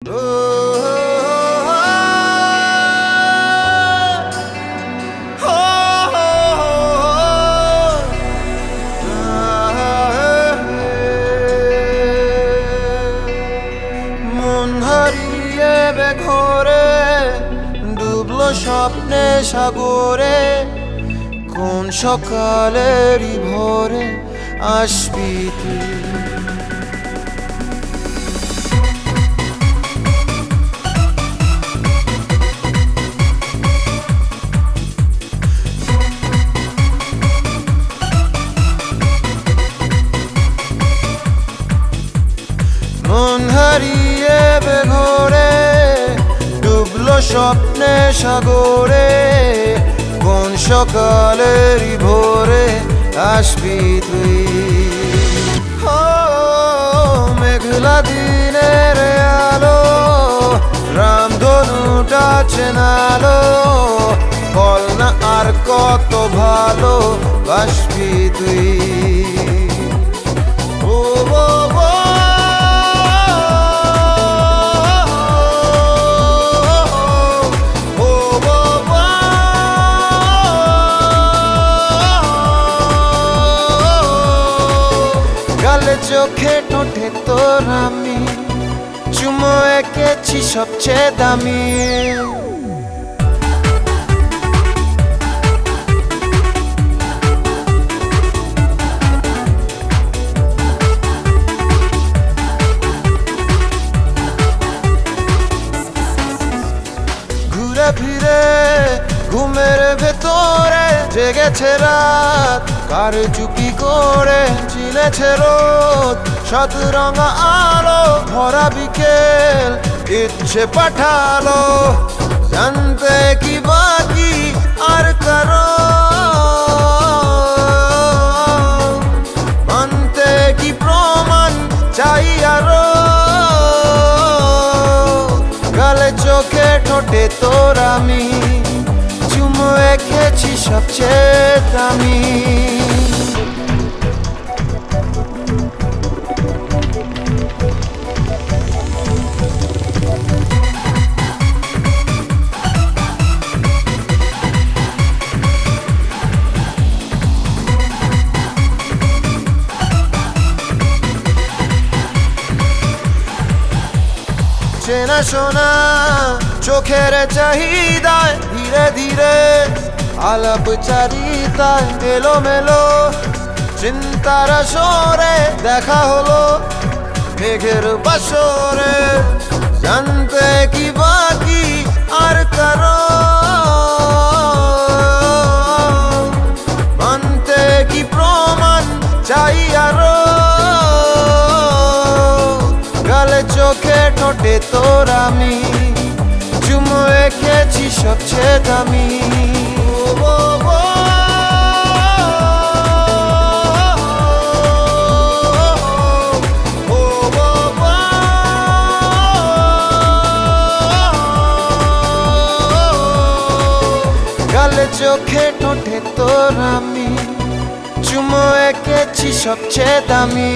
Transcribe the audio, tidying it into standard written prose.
ঘরে ডুবলো স্বপ্নে সাগরে, কোন সকালেরই ভোরে আসবি তুই। মন হারিয়ে বেঘরে ডুবলো স্বপ্নে সাগরে, কোন সকালেরই ভোরে আসবি তুই। মেঘলা দিনের আলো রামধনুটা চেনালো, বল না আর কত ভালো বাসবি তুই। চোখে ঠোঁটে তোর আমি চুমো এঁকেছি সবচেয়ে দামি। ঘুরে ফিরে ঘুমের ভেতরে জেগেছে রাত, কার চুপি করে চিনেছে রোদ। সাত রঙা আলো ভরা বিকেল ইচ্ছে পাঠালো, জানতে কি বাকি আর কারো, মানতে কি প্রমাণ চাই আরো। গালে চোখে ঠোঁটে তোর আমি চুমো এঁকেছি সবচেয়ে দামি। চেনা শোনা চোখের চাহিদায় ধীরে ধীরে আলাপ চারিতায় এলো মেলো, চিন্তার সরে দেখা হলো মেঘের বাসরে। জানতে কি বাকি আর কারো, মানতে কি প্রমাণ চাই আরো। গালে চোখে ঠোঁটে তোর আমি চুমো এঁকেছি সবচেয়ে দামি। গালে চোখে ঠোঁটে তোর আমি চুমো এঁকেছি সবচেয়ে দামি।